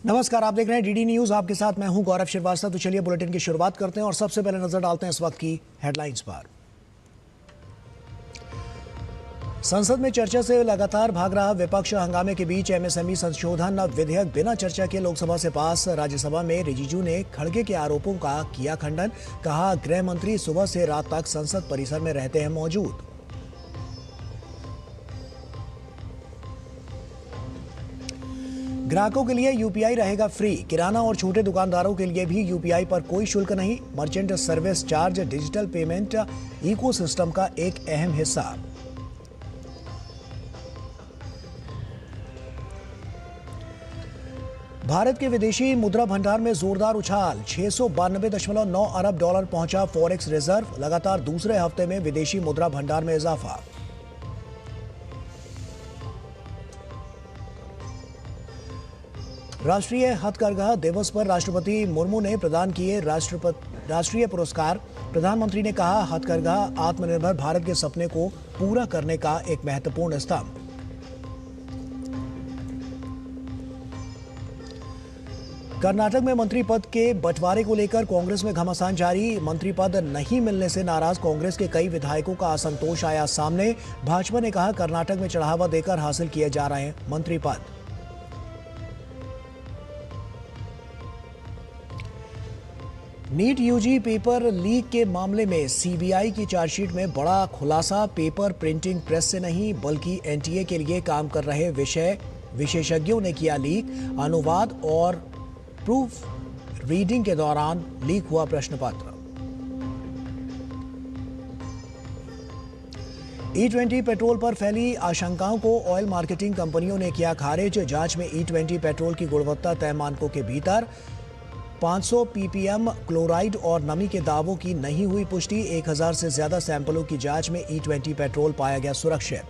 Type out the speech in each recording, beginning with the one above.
नमस्कार, आप देख रहे हैं डीडी न्यूज। आपके साथ मैं हूं गौरव श्रीवास्तव। तो चलिए बुलेटिन की शुरुआत करते हैं और सबसे पहले नजर डालते हैं इस वक्त की हेडलाइंस पर। संसद में चर्चा से लगातार भाग रहा विपक्ष। हंगामे के बीच एमएसएमई संशोधन विधेयक बिना चर्चा के लोकसभा से पास। राज्यसभा में रिजिजू ने खड़गे के आरोपों का किया खंडन। कहा, गृह मंत्री सुबह से रात तक संसद परिसर में रहते हैं मौजूद। ग्राहकों के लिए यूपीआई रहेगा फ्री। किराना और छोटे दुकानदारों के लिए भी यूपीआई पर कोई शुल्क नहीं। Merchant service charge digital payment ecosystem का एक अहम हिस्सा। भारत के विदेशी मुद्रा भंडार में जोरदार उछाल। 692.9 अरब डॉलर पहुंचा फॉरेक्स रिजर्व। लगातार दूसरे हफ्ते में विदेशी मुद्रा भंडार में इजाफा। राष्ट्रीय हथकरघा दिवस पर राष्ट्रपति मुर्मू ने प्रदान किए राष्ट्रीय पुरस्कार। प्रधानमंत्री ने कहा, हथकरघा आत्मनिर्भर भारत के सपने को पूरा करने का एक महत्वपूर्ण स्तंभ। कर्नाटक में मंत्री पद के बंटवारे को लेकर कांग्रेस में घमासान जारी। मंत्री पद नहीं मिलने से नाराज कांग्रेस के कई विधायकों का असंतोष आया सामने। भाजपा ने कहा, कर्नाटक में चढ़ावा देकर हासिल किए जा रहे हैं मंत्री पद। नीट यूजी पेपर लीक के मामले में सीबीआई की चार्जशीट में बड़ा खुलासा। पेपर प्रिंटिंग प्रेस से नहीं बल्कि एनटीए के लिए काम कर रहे विशेषज्ञों ने किया लीक। अनुवाद और प्रूफ रीडिंग के दौरान लीक हुआ प्रश्न पत्र। E20 पेट्रोल पर फैली आशंकाओं को ऑयल मार्केटिंग कंपनियों ने किया खारिज। जांच में E20 पेट्रोल की गुणवत्ता तय मानकों के भीतर। 500 ppm क्लोराइड और नमी के दावों की नहीं हुई पुष्टि। 1000 से ज्यादा सैंपलों की जांच में E20 पेट्रोल पाया गया सुरक्षित।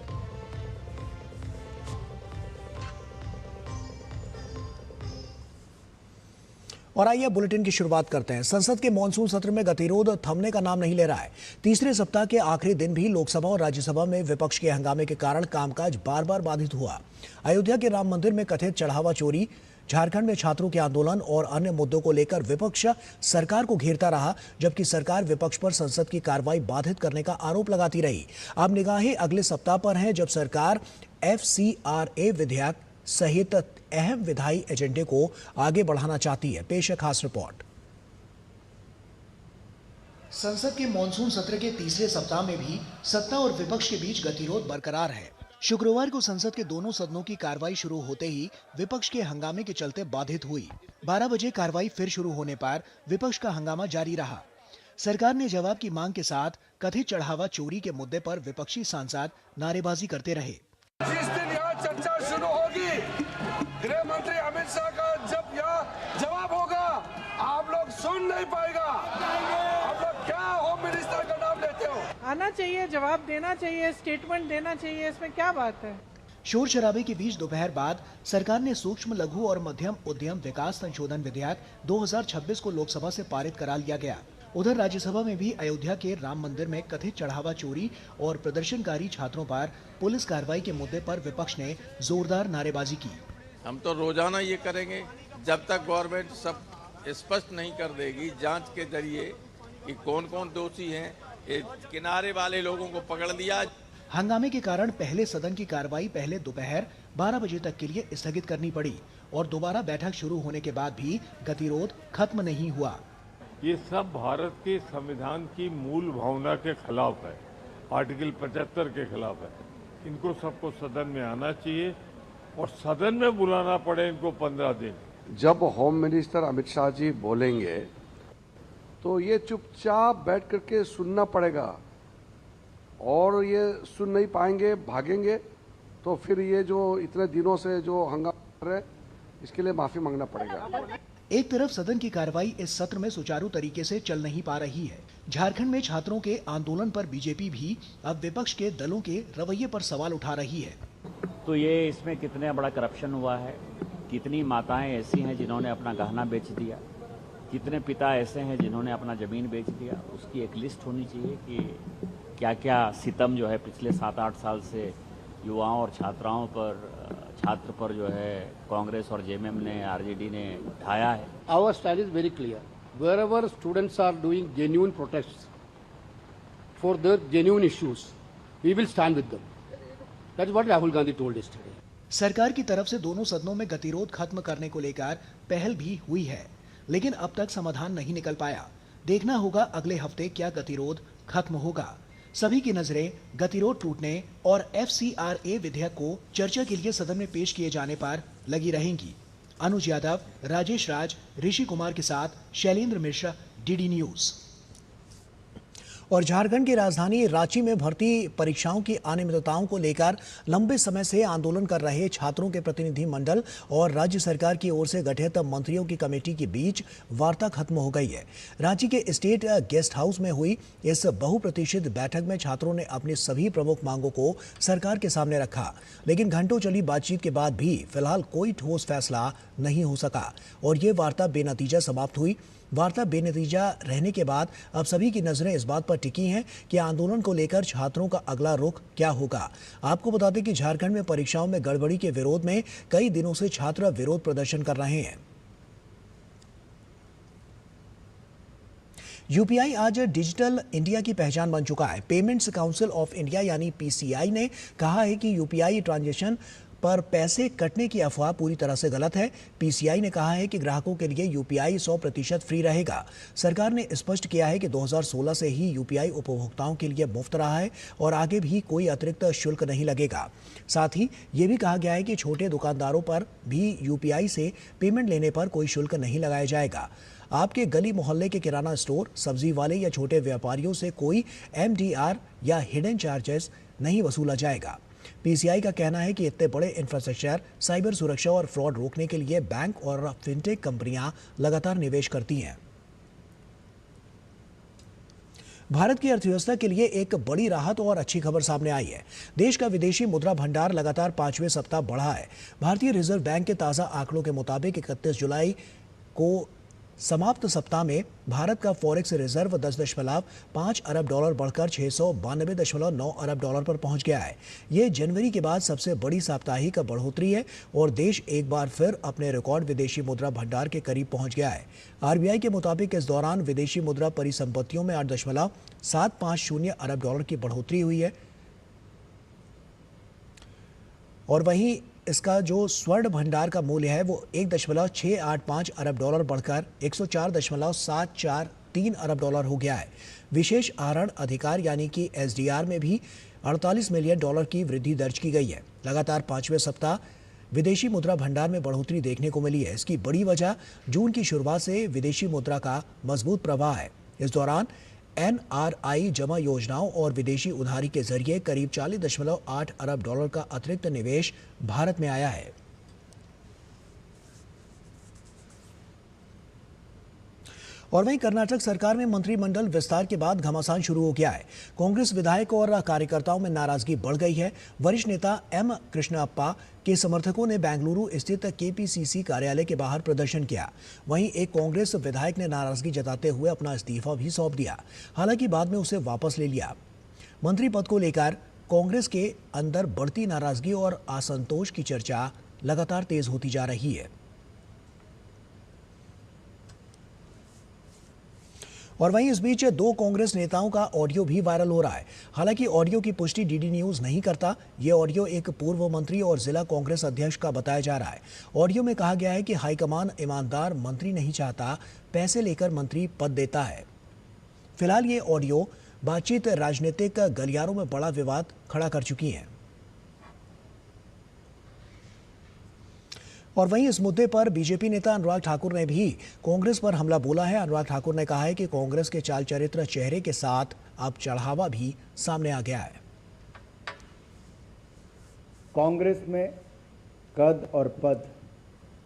और आइए बुलेटिन की शुरुआत करते हैं। संसद के मॉनसून सत्र में गतिरोध थमने का नाम नहीं ले रहा है। तीसरे सप्ताह के आखिरी दिन भी लोकसभा और राज्यसभा में विपक्ष के हंगामे के कारण कामकाज बार बार बाधित हुआ। अयोध्या के राम मंदिर में कथित चढ़ावा चोरी, झारखंड में छात्रों के आंदोलन और अन्य मुद्दों को लेकर विपक्ष सरकार को घेरता रहा, जबकि सरकार विपक्ष पर संसद की कार्रवाई बाधित करने का आरोप लगाती रही। अब निगाहें अगले सप्ताह पर हैं, जब सरकार FCRA विधेयक सहित अहम विधायी एजेंडे को आगे बढ़ाना चाहती है। पेश है खास रिपोर्ट। संसद के मॉनसून सत्र के तीसरे सप्ताह में भी सत्ता और विपक्ष के बीच गतिरोध बरकरार है। शुक्रवार को संसद के दोनों सदनों की कार्रवाई शुरू होते ही विपक्ष के हंगामे के चलते बाधित हुई। 12 बजे कार्रवाई फिर शुरू होने पर विपक्ष का हंगामा जारी रहा। सरकार ने जवाब की मांग के साथ कथित चढ़ावा चोरी के मुद्दे पर विपक्षी सांसद नारेबाजी करते रहे। जिस दिन यहाँ चर्चा शुरू होगी, गृह मंत्री अमित शाह का जब यहाँ जवाब होगा, आप लोग सुन नहीं पाएगा। आप लोग क्या होम मिनिस्टर का नाम लेते हो? आना चाहिए, जवाब देना चाहिए, स्टेटमेंट देना चाहिए, इसमें क्या बात है। शोर शराबे के बीच दोपहर बाद सरकार ने सूक्ष्म लघु और मध्यम उद्यम विकास संशोधन विधेयक 2026 को लोकसभा से पारित करा लिया गया। उधर राज्यसभा में भी अयोध्या के राम मंदिर में कथित चढ़ावा चोरी और प्रदर्शनकारी छात्रों पर पुलिस कार्रवाई के मुद्दे पर विपक्ष ने जोरदार नारेबाजी की। हम तो रोजाना ये करेंगे जब तक गवर्नमेंट सब स्पष्ट नहीं कर देगी जांच के जरिए कि कौन कौन दोषी हैं। किनारे वाले लोगों को पकड़ लिया। हंगामे के कारण पहले सदन की कार्रवाई पहले दोपहर 12 बजे तक के लिए स्थगित करनी पड़ी और दोबारा बैठक शुरू होने के बाद भी गतिरोध खत्म नहीं हुआ। ये सब भारत के संविधान की मूल भावना के खिलाफ है, आर्टिकल 75 के खिलाफ है। इनको सबको सदन में आना चाहिए और सदन में बुलाना पड़े इनको 15 दिन। जब होम मिनिस्टर अमित शाह जी बोलेंगे तो ये चुपचाप बैठ करके सुनना पड़ेगा, और ये सुन नहीं पाएंगे, भागेंगे, तो फिर ये जो इतने दिनों से जो हंगामा कर रहे हैं इसके लिए माफी मांगना पड़ेगा। एक तरफ सदन की कार्रवाई इस सत्र में सुचारू तरीके से चल नहीं पा रही है। झारखंड में छात्रों के आंदोलन पर बीजेपी भी अब विपक्ष के दलों के रवैये पर सवाल उठा रही है। तो ये इसमें कितना बड़ा करप्शन हुआ है, कितनी माताएं ऐसी हैं जिन्होंने अपना गहना बेच दिया, कितने पिता ऐसे हैं जिन्होंने अपना ज़मीन बेच दिया। उसकी एक लिस्ट होनी चाहिए कि क्या क्या सितम जो है पिछले 7-8 साल से युवाओं और छात्र पर जो है कांग्रेस और जेएमएम ने, आरजेडी ने उठाया है। Our style is very clear. Wherever students are doing genuine protests for their genuine issues, we will stand with them. That's what Rahul Gandhi told yesterday. सरकार की तरफ से दोनों सदनों में गतिरोध खत्म करने को लेकर पहल भी हुई है, लेकिन अब तक समाधान नहीं निकल पाया। देखना होगा अगले हफ्ते क्या गतिरोध खत्म होगा। सभी की नजरें गतिरोध टूटने और FCRA विधेयक को चर्चा के लिए सदन में पेश किए जाने पर लगी रहेंगी। अनुज यादव, राजेश राज, ऋषि कुमार के साथ शैलेंद्र मिश्रा, DD न्यूज। और झारखंड की राजधानी रांची में भर्ती परीक्षाओं की अनियमितताओं को लेकर लंबे समय से आंदोलन कर रहे छात्रों के प्रतिनिधि मंडल और राज्य सरकार की ओर से गठित मंत्रियों की कमेटी के बीच वार्ता खत्म हो गई है। रांची के स्टेट गेस्ट हाउस में हुई इस बहुप्रतीक्षित बैठक में छात्रों ने अपनी सभी प्रमुख मांगों को सरकार के सामने रखा, लेकिन घंटों चली बातचीत के बाद भी फिलहाल कोई ठोस फैसला नहीं हो सका और ये वार्ता बेनतीजा समाप्त हुई। वार्ता बेनतीजा रहने के बाद अब सभी की नजरें इस बात पर टिकी हैं कि आंदोलन को लेकर छात्रों का अगला रुख क्या होगा। आपको बता दें कि झारखंड में परीक्षाओं में गड़बड़ी के विरोध में कई दिनों से छात्र विरोध प्रदर्शन कर रहे हैं। यूपीआई आज डिजिटल इंडिया की पहचान बन चुका है। पेमेंट्स काउंसिल ऑफ इंडिया यानी PCI ने कहा है कि यूपीआई ट्रांजैक्शन पर पैसे कटने की अफवाह पूरी तरह से गलत है। PCI ने कहा है कि ग्राहकों के लिए यूपीआई 100% फ्री रहेगा। सरकार ने स्पष्ट किया है कि 2016 से ही यूपीआई उपभोक्ताओं के लिए मुफ्त रहा है और आगे भी कोई अतिरिक्त शुल्क नहीं लगेगा। साथ ही ये भी कहा गया है कि छोटे दुकानदारों पर भी यूपीआई से पेमेंट लेने पर कोई शुल्क नहीं लगाया जाएगा। आपके गली मोहल्ले के किराना स्टोर, सब्जी वाले या छोटे व्यापारियों से कोई MDR या हिडन चार्जेस नहीं वसूला जाएगा। PCI का कहना है कि इतने बड़े इंफ्रास्ट्रक्चर, साइबर सुरक्षा और फ्रॉड रोकने के लिए बैंक और फिनटेक कंपनियां लगातार निवेश करती हैं। भारत की अर्थव्यवस्था के लिए एक बड़ी राहत और अच्छी खबर सामने आई है। देश का विदेशी मुद्रा भंडार लगातार 5वें सप्ताह बढ़ा है। भारतीय रिजर्व बैंक के ताज़ा आंकड़ों के मुताबिक 31 जुलाई को समाप्त सप्ताह में भारत का फॉरेक्स रिजर्व 10.5 अरब डॉलर बढ़कर 692.9 अरब डॉलर पर पहुंच गया है। ये जनवरी के बाद सबसे बड़ी साप्ताहिक बढ़ोतरी है और देश एक बार फिर अपने रिकॉर्ड विदेशी मुद्रा भंडार के करीब पहुंच गया है। RBI के मुताबिक इस दौरान विदेशी मुद्रा परिसंपत्तियों में 8.750 अरब डॉलर की बढ़ोतरी हुई है और वहीं इसका जो स्वर्ण भंडार का मूल्य है वो 1.685 अरब डॉलर बढ़कर 104.743 अरब डॉलर हो गया है। विशेष आहरण अधिकार यानी कि SDR में भी 48 मिलियन डॉलर की वृद्धि दर्ज की गई है। लगातार 5वें सप्ताह विदेशी मुद्रा भंडार में बढ़ोतरी देखने को मिली है। इसकी बड़ी वजह जून की शुरुआत से विदेशी मुद्रा का मजबूत प्रवाह है। इस दौरान NRI जमा योजनाओं और विदेशी उधारी के जरिए करीब 40.8 अरब डॉलर का अतिरिक्त निवेश भारत में आया है। और वहीं कर्नाटक सरकार में मंत्रिमंडल विस्तार के बाद घमासान शुरू हो गया है। कांग्रेस विधायकों और कार्यकर्ताओं में नाराजगी बढ़ गई है। वरिष्ठ नेता M कृष्णप्पा के समर्थकों ने बेंगलुरु स्थित KPCC कार्यालय के बाहर प्रदर्शन किया। वहीं एक कांग्रेस विधायक ने नाराजगी जताते हुए अपना इस्तीफा भी सौंप दिया, हालांकि बाद में उसे वापस ले लिया। मंत्री पद को लेकर कांग्रेस के अंदर बढ़ती नाराजगी और असंतोष की चर्चा लगातार तेज होती जा रही है। और वहीं इस बीच दो कांग्रेस नेताओं का ऑडियो भी वायरल हो रहा है। हालांकि ऑडियो की पुष्टि DD न्यूज नहीं करता। ये ऑडियो एक पूर्व मंत्री और जिला कांग्रेस अध्यक्ष का बताया जा रहा है। ऑडियो में कहा गया है कि हाईकमान ईमानदार मंत्री नहीं चाहता, पैसे लेकर मंत्री पद देता है। फिलहाल ये ऑडियो बातचीत राजनीतिक गलियारों में बड़ा विवाद खड़ा कर चुकी है। और वहीं इस मुद्दे पर बीजेपी नेता अनुराग ठाकुर ने भी कांग्रेस पर हमला बोला है। अनुराग ठाकुर ने कहा है कि कांग्रेस के चाल चरित्र चेहरे के साथ अब चढ़ावा भी सामने आ गया है। कांग्रेस में कद और पद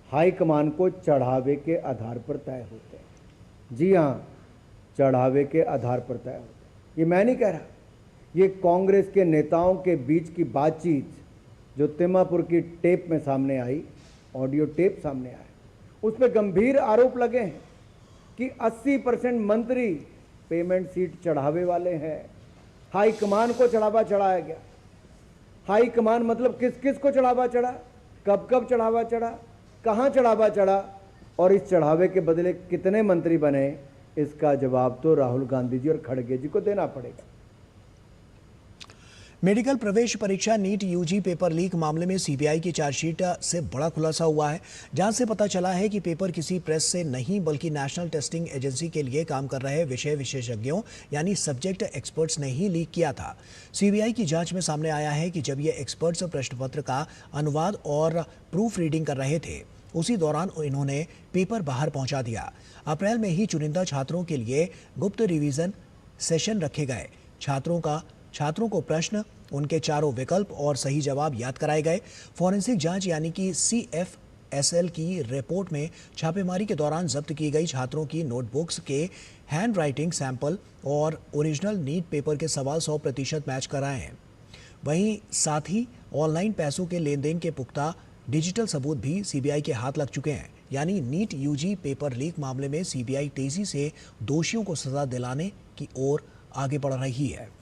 हाईकमान को चढ़ावे के आधार पर तय होते हैं। जी हाँ, चढ़ावे के आधार पर तय होते हैं। ये मैं नहीं कह रहा, ये कांग्रेस के नेताओं के बीच की बातचीत जो तिम्मापुर की टेप में सामने आई, ऑडियो टेप सामने आया, उस पर गंभीर आरोप लगे हैं कि 80% मंत्री पेमेंट सीट चढ़ावे वाले हैं। हाईकमान को चढ़ावा चढ़ाया गया। हाई कमान मतलब किस किस को चढ़ावा चढ़ा, कब कब चढ़ावा चढ़ा, कहाँ चढ़ावा चढ़ा और इस चढ़ावे के बदले कितने मंत्री बने, इसका जवाब तो राहुल गांधी जी और खड़गे जी को देना पड़ेगा। मेडिकल प्रवेश परीक्षा नीट यूजी पेपर लीक मामले में सीबीआई की चार्जशीट से बड़ा खुलासा हुआ है। जहां से पता चला है कि पेपर किसी प्रेस से नहीं बल्कि नेशनल टेस्टिंग एजेंसी के लिए काम कर रहे विषय विशेषज्ञों यानी सब्जेक्ट एक्सपर्ट्स ने ही लीक किया था। सीबीआई की जांच में सामने आया है कि जब ये एक्सपर्ट्स प्रश्न पत्र का अनुवाद और प्रूफ रीडिंग कर रहे थे, उसी दौरान इन्होंने पेपर बाहर पहुंचा दिया। अप्रैल में ही चुनिंदा छात्रों के लिए गुप्त रिवीजन सेशन रखे गए। छात्रों को प्रश्न, उनके चारों विकल्प और सही जवाब याद कराए गए। फॉरेंसिक जांच यानी कि CFSL की रिपोर्ट में छापेमारी के दौरान जब्त की गई छात्रों की नोटबुक्स के हैंड राइटिंग सैंपल और ओरिजिनल नीट पेपर के सवाल 100% मैच कराए हैं। वहीं साथ ही ऑनलाइन पैसों के लेन देन के पुख्ता डिजिटल सबूत भी सीबीआई के हाथ लग चुके हैं। यानी नीट यूजी पेपर लीक मामले में सीबीआई तेजी से दोषियों को सजा दिलाने की ओर आगे बढ़ रही है।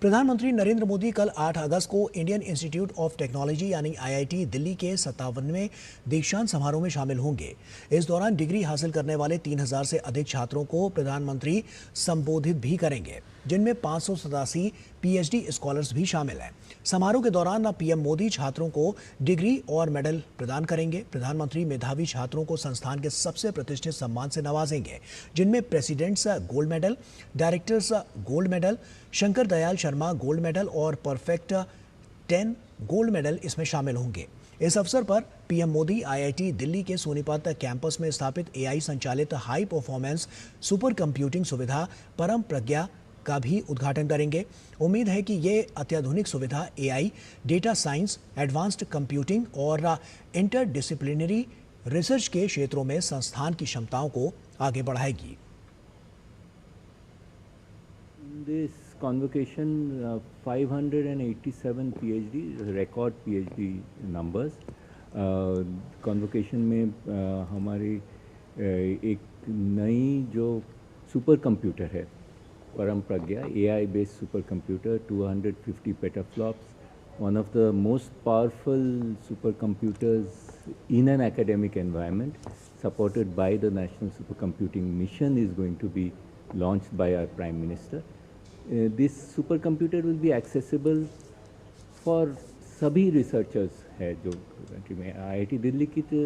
प्रधानमंत्री नरेंद्र मोदी कल 8 अगस्त को इंडियन इंस्टीट्यूट ऑफ टेक्नोलॉजी यानी IIT दिल्ली के 57वें दीक्षांत समारोह में शामिल होंगे। इस दौरान डिग्री हासिल करने वाले 3000 से अधिक छात्रों को प्रधानमंत्री संबोधित भी करेंगे, जिनमें 587 PhD स्कॉलर्स भी शामिल हैं। समारोह के दौरान पीएम मोदी छात्रों को डिग्री और मेडल प्रदान करेंगे। प्रधानमंत्री मेधावी छात्रों को संस्थान के सबसे प्रतिष्ठित सम्मान से नवाजेंगे, जिनमें president's gold medal, director's gold medal, Shankar Dayal Sharma gold medal और परफेक्ट 10 गोल्ड मेडल इसमें शामिल होंगे। इस अवसर पर पीएम मोदी IIT दिल्ली के सोनीपत कैंपस में स्थापित AI संचालित हाई परफॉर्मेंस सुपर कंप्यूटिंग सुविधा परम प्रज्ञा का भी उद्घाटन करेंगे। उम्मीद है कि ये अत्याधुनिक सुविधा AI, data science, advanced computing और इंटरडिसिप्लिनरी रिसर्च के क्षेत्रों में संस्थान की क्षमताओं को आगे बढ़ाएगी। This convocation, 587 PhD, record PhD numbers. convocation में हमारी एक नई जो सुपर कंप्यूटर है परम प्रज्ञा, AI based super computer, 250 petaflops, one of the most powerful supercomputers in an academic environment, supported by the National Supercomputing Mission, is going to be launched by our Prime Minister. This supercomputer will be accessible for सभी researchers है जो country में। IIT Delhi की तो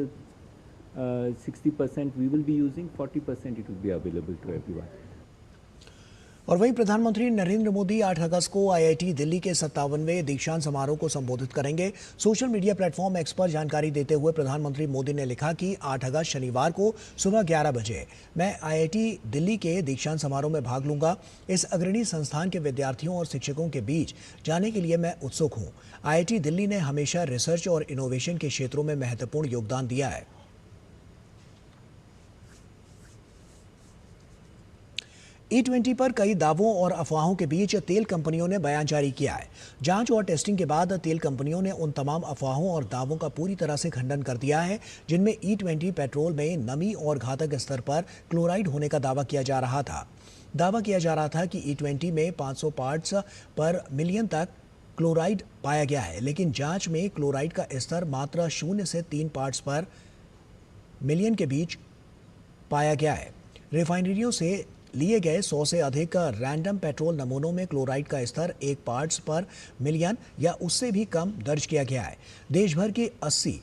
60% we will be using, 40% it will be available to everyone. और वहीं प्रधानमंत्री नरेंद्र मोदी 8 अगस्त को IIT दिल्ली के 57वें दीक्षांत समारोह को संबोधित करेंगे। सोशल मीडिया प्लेटफॉर्म X पर जानकारी देते हुए प्रधानमंत्री मोदी ने लिखा कि 8 अगस्त शनिवार को सुबह 11 बजे मैं IIT दिल्ली के दीक्षांत समारोह में भाग लूंगा। इस अग्रणी संस्थान के विद्यार्थियों और शिक्षकों के बीच जाने के लिए मैं उत्सुक हूँ। IIT दिल्ली ने हमेशा रिसर्च और इनोवेशन के क्षेत्रों में महत्वपूर्ण योगदान दिया है। E20 पर कई दावों और अफवाहों के बीच तेल कंपनियों ने बयान जारी किया है। जांच और टेस्टिंग के बाद तेल कंपनियों ने उन तमाम अफवाहों और दावों का पूरी तरह से खंडन कर दिया है जिनमें E20 पेट्रोल में नमी और घातक स्तर पर क्लोराइड होने का दावा किया जा रहा था। दावा किया जा रहा था कि E20 में 500 पार्ट्स पर मिलियन तक क्लोराइड पाया गया है, लेकिन जांच में क्लोराइड का स्तर मात्र 0 से 3 पार्ट्स पर मिलियन के बीच पाया गया है। रिफाइनरियों से लिए गए 100 से अधिक रैंडम पेट्रोल नमूनों में क्लोराइड का स्तर 1 पार्ट्स पर मिलियन या उससे भी कम दर्ज किया गया है। देश भर के 80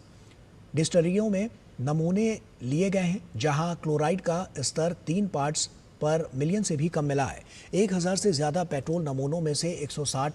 डिस्टिलरियों में नमूने लिए गए हैं जहां क्लोराइड का स्तर 3 पार्ट्स पर मिलियन से भी कम मिला है। 1000 से ज़्यादा पेट्रोल नमूनों में से 160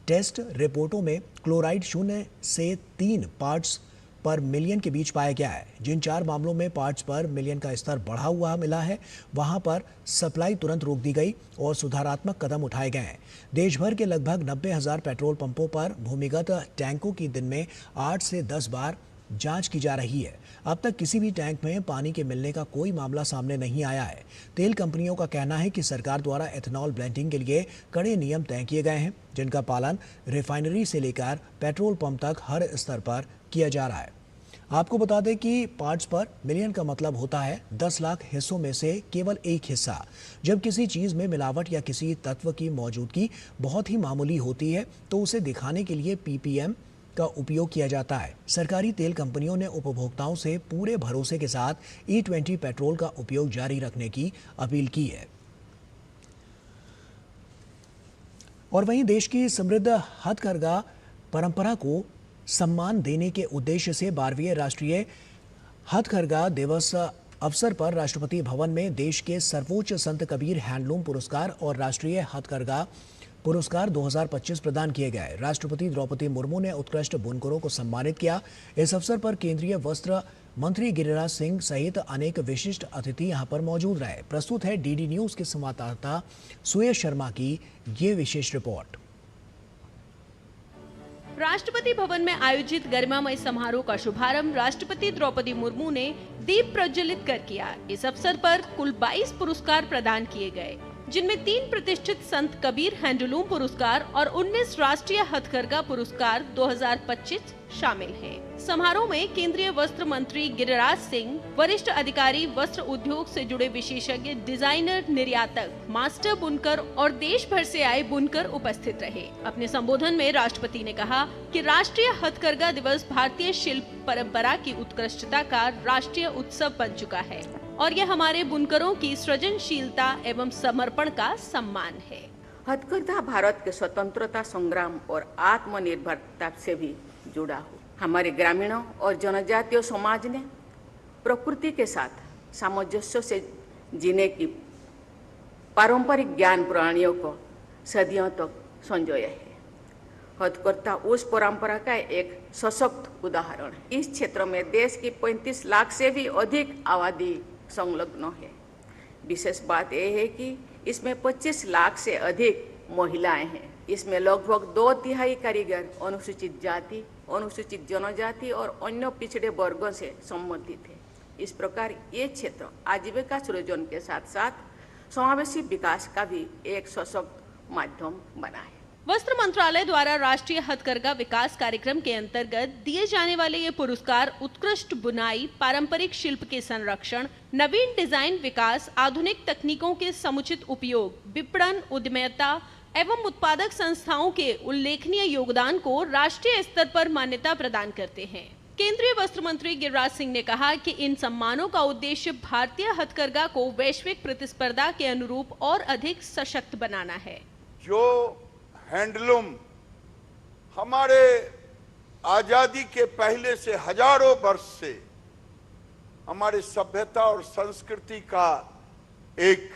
टेस्ट रिपोर्टों में क्लोराइड 0 से 3 पार्ट्स पर मिलियन के बीच पाया गया है। जिन 4 मामलों में पार्ट्स पर मिलियन का स्तर बढ़ा हुआ मिला है, वहां पर सप्लाई तुरंत रोक दी गई और सुधारात्मक कदम उठाए गए हैं। देश भर के लगभग 90,000 पेट्रोल पंपों पर भूमिगत टैंकों की दिन में 8 से 10 बार जांच की जा रही है। अब तक किसी भी टैंक में पानी के मिलने का कोई मामला सामने नहीं आया है। तेल कंपनियों का कहना है कि सरकार द्वारा एथेनॉल ब्लेंडिंग के लिए कड़े नियम तय किए गए हैं, जिनका पालन रिफाइनरी से लेकर पेट्रोल पंप तक हर स्तर पर किया जा रहा है। आपको बता दें कि पार्ट्स पर मिलियन का मतलब होता है 10 लाख हिस्सों में से केवल एक हिस्सा। जब किसी चीज में मिलावट या किसी तत्व की मौजूदगी बहुत ही मामूली होती है तो उसे दिखाने के लिए ppm का उपयोग किया जाता है। सरकारी तेल कंपनियों ने उपभोक्ताओं से पूरे भरोसे के साथ E20 पेट्रोल का उपयोग जारी रखने की अपील की है। और वहीं देश की समृद्ध हथकरघा परंपरा को सम्मान देने के उद्देश्य से 12वें राष्ट्रीय हथकरघा दिवस अवसर पर राष्ट्रपति भवन में देश के सर्वोच्च संत कबीर हैंडलूम पुरस्कार और राष्ट्रीय हथकरघा पुरस्कार 2025 प्रदान किए गए। राष्ट्रपति द्रौपदी मुर्मू ने उत्कृष्ट बुनकरों को सम्मानित किया। इस अवसर पर केंद्रीय वस्त्र मंत्री गिरिराज सिंह सहित अनेक विशिष्ट अतिथि यहां पर मौजूद रहे। प्रस्तुत है डीडी न्यूज के संवाददाता सुयश शर्मा की ये विशेष रिपोर्ट। राष्ट्रपति भवन में आयोजित गरिमामय समारोह का शुभारंभ राष्ट्रपति द्रौपदी मुर्मू ने दीप प्रज्वलित कर किया। इस अवसर पर कुल 22 पुरस्कार प्रदान किए गए, जिनमें 3 प्रतिष्ठित संत कबीर हैंडलूम पुरस्कार और 19 राष्ट्रीय हथकरघा पुरस्कार 2025 शामिल हैं। समारोह में केंद्रीय वस्त्र मंत्री गिरिराज सिंह, वरिष्ठ अधिकारी, वस्त्र उद्योग से जुड़े विशेषज्ञ, डिजाइनर, निर्यातक, मास्टर बुनकर और देश भर से आए बुनकर उपस्थित रहे। अपने संबोधन में राष्ट्रपति ने कहा कि राष्ट्रीय हथकरघा दिवस भारतीय शिल्प परंपरा की उत्कृष्टता का राष्ट्रीय उत्सव बन चुका है और यह हमारे बुनकरों की सृजनशीलता एवं समर्पण का सम्मान है। हथकरघा भारत के स्वतंत्रता संग्राम और आत्मनिर्भरता से भी जुड़ा हो। हमारे ग्रामीणों और जनजातीय समाज ने प्रकृति के साथ सामंजस्य से जीने की पारंपरिक ज्ञान प्रणालियों को सदियों तक संजोया है। हथकरघा उस परंपरा का एक सशक्त उदाहरण है। इस क्षेत्र में देश की 35 लाख से भी अधिक आबादी संलग्न है। विशेष बात यह है कि इसमें 25 लाख से अधिक महिलाएं हैं। इसमें लगभग 2/3 कारीगर अनुसूचित जाति, अनुसूचित जनजाति और अन्य पिछड़े वर्गों से संबंधित है। इस प्रकार ये क्षेत्र आजीविका सृजन के साथ साथ समावेशी विकास का भी एक सशक्त माध्यम बना है। वस्त्र मंत्रालय द्वारा राष्ट्रीय हथकरघा विकास कार्यक्रम के अंतर्गत दिए जाने वाले ये पुरस्कार उत्कृष्ट बुनाई, पारंपरिक शिल्प के संरक्षण, नवीन डिजाइन विकास, आधुनिक तकनीकों के समुचित उपयोग, विपणन, उद्यमिता एवं उत्पादक संस्थाओं के उल्लेखनीय योगदान को राष्ट्रीय स्तर पर मान्यता प्रदान करते हैं। केंद्रीय वस्त्र मंत्री गिरिराज सिंह ने कहा कि इन सम्मानों का उद्देश्य भारतीय हथकरघा को वैश्विक प्रतिस्पर्धा के अनुरूप और अधिक सशक्त बनाना है। जो हैंडलूम हमारे आजादी के पहले से हजारों वर्ष से हमारे सभ्यता और संस्कृति का एक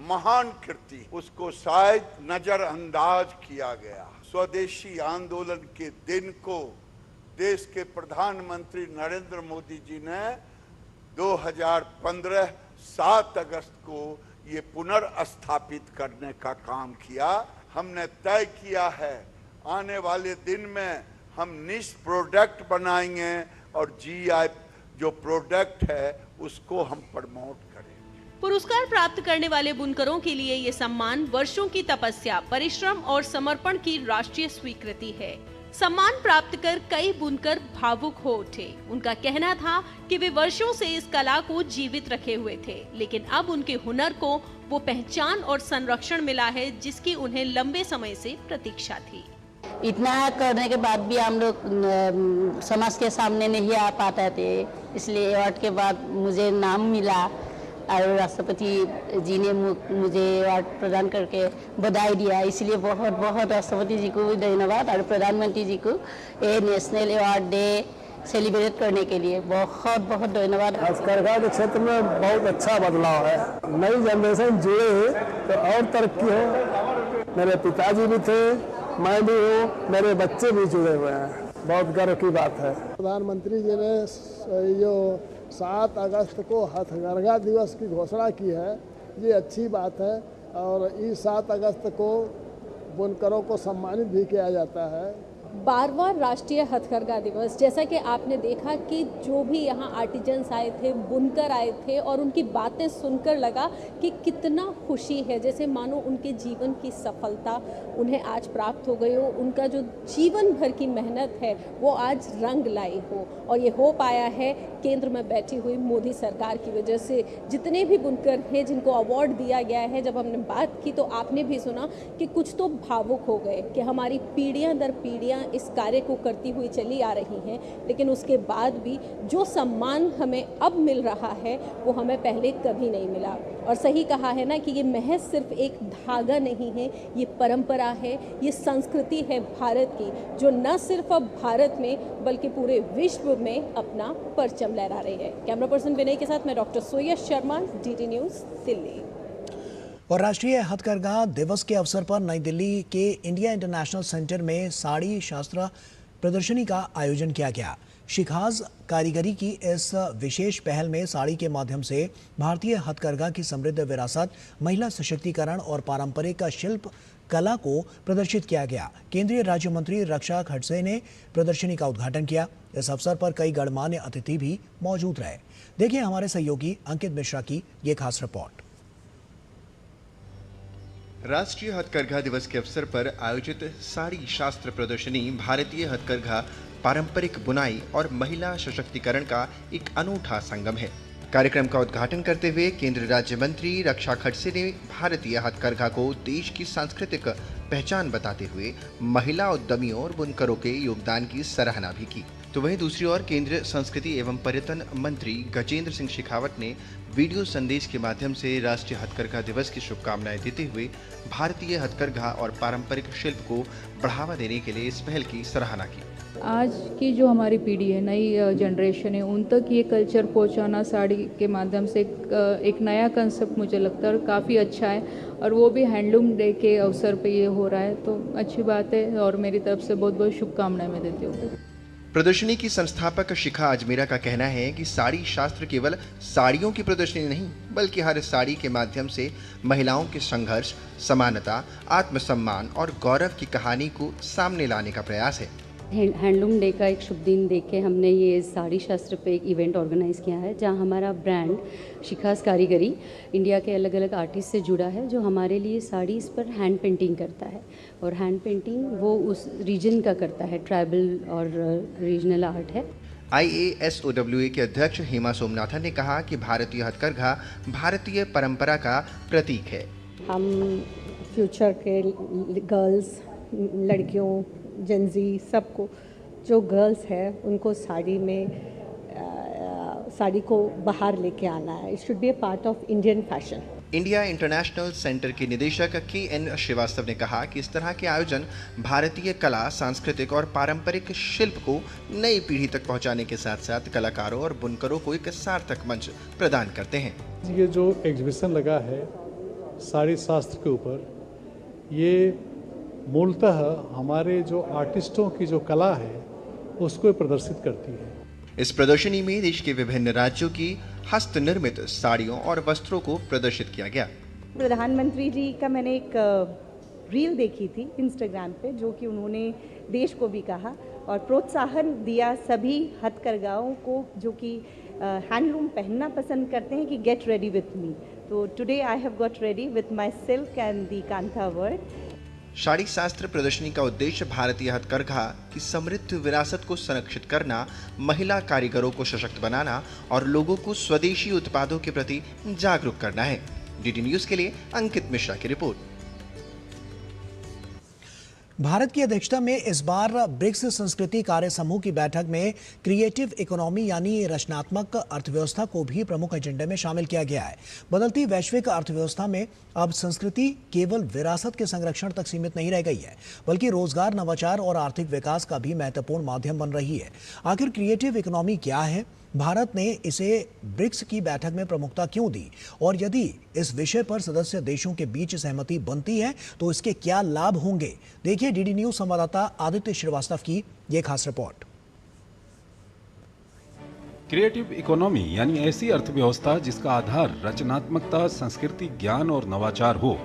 महान कृति, उसको शायद नजरअंदाज किया गया। स्वदेशी आंदोलन के दिन को देश के प्रधानमंत्री नरेंद्र मोदी जी ने 2015 7 अगस्त को ये पुनर्स्थापित करने का काम किया। हमने तय किया है आने वाले दिन में हम निश प्रोडक्ट बनाएंगे और GI जो प्रोडक्ट है उसको हम प्रमोट करेंगे। पुरस्कार प्राप्त करने वाले बुनकरों के लिए ये सम्मान वर्षों की तपस्या, परिश्रम और समर्पण की राष्ट्रीय स्वीकृति है। सम्मान प्राप्त कर कई बुनकर भावुक हो उठे। उनका कहना था कि वे वर्षों से इस कला को जीवित रखे हुए थे, लेकिन अब उनके हुनर को वो पहचान और संरक्षण मिला है जिसकी उन्हें लंबे समय से प्रतीक्षा थी। इतना करने के बाद भी हम लोग समाज के सामने नहीं आ पाते थे, इसलिए अवार्ड के बाद मुझे नाम मिला और राष्ट्रपति जी ने मुझे अवार्ड प्रदान करके बधाई दिया। इसलिए बहुत बहुत राष्ट्रपति जी को भी धन्यवाद और प्रधानमंत्री जी को ये नेशनल अवार्ड डे सेलिब्रेट करने के लिए बहुत बहुत धन्यवाद। हथकरघा के क्षेत्र में बहुत अच्छा बदलाव है। नई जनरेशन जुड़े तो और तरक्की हो। मेरे पिताजी भी थे, मैं भी हूँ, मेरे बच्चे भी जुड़े हुए हैं। बहुत गर्व की बात है। प्रधानमंत्री जी ने जो 7 अगस्त को हथकरघा दिवस की घोषणा की है, ये अच्छी बात है। और इस 7 अगस्त को बुनकरों को सम्मानित भी किया जाता है। 12वां राष्ट्रीय हथकरघा दिवस, जैसा कि आपने देखा कि जो भी यहाँ आर्टिजन्स आए थे, बुनकर आए थे और उनकी बातें सुनकर लगा कि कितना खुशी है, जैसे मानो उनके जीवन की सफलता उन्हें आज प्राप्त हो गई हो, उनका जो जीवन भर की मेहनत है वो आज रंग लाई हो। और ये हो पाया है केंद्र में बैठी हुई मोदी सरकार की वजह से। जितने भी बुनकर हैं जिनको अवार्ड दिया गया है, जब हमने बात की तो आपने भी सुना कि कुछ तो भावुक हो गए कि हमारी पीढ़ियां दर पीढ़ियां इस कार्य को करती हुई चली आ रही हैं, लेकिन उसके बाद भी जो सम्मान हमें अब मिल रहा है वो हमें पहले कभी नहीं मिला। और सही कहा है ना कि ये महज सिर्फ एक धागा नहीं है, ये परंपरा है, ये संस्कृति है भारत की, जो न सिर्फ अब भारत में बल्कि पूरे विश्व में अपना परचम लहरा रही है। कैमरा पर्सन विनय के साथ मैं डॉक्टर सोया शर्मा, DD न्यूज़, दिल्ली। और राष्ट्रीय हथकरघा दिवस के अवसर पर नई दिल्ली के इंडिया इंटरनेशनल सेंटर में साड़ी शास्त्र प्रदर्शनी का आयोजन किया गया। शिखाज कारीगरी की इस विशेष पहल में साड़ी के माध्यम से भारतीय हथकरघा की समृद्ध विरासत, महिला सशक्तिकरण और पारंपरिक शिल्प कला को प्रदर्शित किया गया। केंद्रीय राज्य मंत्री रक्षा खड़से ने प्रदर्शनी का उद्घाटन किया। इस अवसर पर कई गणमान्य अतिथि भी मौजूद रहे। देखिए हमारे सहयोगी अंकित मिश्रा की ये खास रिपोर्ट। राष्ट्रीय हथकरघा दिवस के अवसर पर आयोजित साड़ी शास्त्र प्रदर्शनी भारतीय हथकरघा, पारंपरिक बुनाई और महिला सशक्तिकरण का एक अनूठा संगम है। कार्यक्रम का उद्घाटन करते हुए केंद्रीय राज्य मंत्री रक्षा खड़से ने भारतीय हथकरघा को देश की सांस्कृतिक पहचान बताते हुए महिला उद्यमियों और बुनकरों के योगदान की सराहना भी की। तो वहीं दूसरी ओर केंद्रीय संस्कृति एवं पर्यटन मंत्री गजेंद्र सिंह शेखावत ने वीडियो संदेश के माध्यम से राष्ट्रीय हथकरघा दिवस की शुभकामनाएं देते हुए भारतीय हथकरघा और पारंपरिक शिल्प को बढ़ावा देने के लिए इस पहल की सराहना की। आज की जो हमारी पीढ़ी है, नई जनरेशन है, उन तक ये कल्चर पहुंचाना साड़ी के माध्यम से एक नया कंसेप्ट मुझे लगता है और काफ़ी अच्छा है। और वो भी हैंडलूम डे के अवसर पे ये हो रहा है, तो अच्छी बात है और मेरी तरफ से बहुत बहुत शुभकामनाएं मैं देती हूँ। प्रदर्शनी की संस्थापक शिखा अजमेरा का कहना है कि साड़ी शास्त्र केवल साड़ियों की प्रदर्शनी नहीं, बल्कि हर साड़ी के माध्यम से महिलाओं के संघर्ष, समानता, आत्मसम्मान और गौरव की कहानी को सामने लाने का प्रयास है। हैंडलूम डे का एक शुभ दिन देख के हमने ये साड़ी शास्त्र पे एक इवेंट ऑर्गेनाइज किया है, जहां हमारा ब्रांड शिखाज कारीगरी इंडिया के अलग अलग आर्टिस्ट से जुड़ा है, जो हमारे लिए साड़ीज़ पर हैंड पेंटिंग करता है। और हैंड पेंटिंग वो उस रीजन का करता है, ट्राइबल और रीजनल आर्ट है। IASOWA के अध्यक्ष हेमा सोमनाथन ने कहा कि भारतीय हथकरघा भारतीय परंपरा का प्रतीक है। हम फ्यूचर के गर्ल्स, लड़कियों, जेंजी, सबको जो गर्ल्स है उनको साड़ी में साड़ी को बाहर लेके आना है। It should be a part of Indian fashion. India international centre के निदेशक KN श्रीवास्तव ने कहा कि इस तरह के आयोजन भारतीय कला, सांस्कृतिक और पारंपरिक शिल्प को नई पीढ़ी तक पहुंचाने के साथ साथ कलाकारों और बुनकरों को एक सार्थक मंच प्रदान करते हैं। ये जो एग्जीबिशन लगा है साड़ी शास्त्र के ऊपर, ये मूलतः हमारे जो आर्टिस्टों की जो कला है उसको प्रदर्शित करती है। इस प्रदर्शनी में देश के विभिन्न राज्यों की हस्त निर्मित साड़ियों और वस्त्रों को प्रदर्शित किया गया। प्रधानमंत्री जी का मैंने एक रील देखी थी इंस्टाग्राम पे, जो कि उन्होंने देश को भी कहा और प्रोत्साहन दिया सभी हथकरघाओं को जो कि हैंडलूम पहनना पसंद करते हैं कि गेट रेडी विथ मी। तो today I have got ready with my silk and the kantha work. Sari शास्त्र प्रदर्शनी का उद्देश्य भारतीय हथकरघा की समृद्ध विरासत को संरक्षित करना, महिला कारीगरों को सशक्त बनाना और लोगों को स्वदेशी उत्पादों के प्रति जागरूक करना है। DD न्यूज़ के लिए अंकित मिश्रा की रिपोर्ट। भारत की अध्यक्षता में इस बार ब्रिक्स संस्कृति कार्य समूह की बैठक में क्रिएटिव इकोनॉमी यानी रचनात्मक अर्थव्यवस्था को भी प्रमुख एजेंडे में शामिल किया गया है। बदलती वैश्विक अर्थव्यवस्था में अब संस्कृति केवल विरासत के संरक्षण तक सीमित नहीं रह गई है, बल्कि रोजगार, नवाचार और आर्थिक विकास का भी महत्वपूर्ण माध्यम बन रही है। आखिर क्रिएटिव इकोनॉमी क्या है, भारत ने इसे ब्रिक्स की बैठक में प्रमुखता क्यों दी, और यदि इस विषय पर सदस्य देशों के बीच सहमति बनती है तो इसके क्या लाभ होंगे? देखिए DD न्यूज़ संवाददाता आदित्य श्रीवास्तव की ये खास रिपोर्ट। क्रिएटिव इकोनॉमी यानी ऐसी अर्थव्यवस्था जिसका आधार रचनात्मकता, संस्कृति, ज्ञान और नवाचार हो।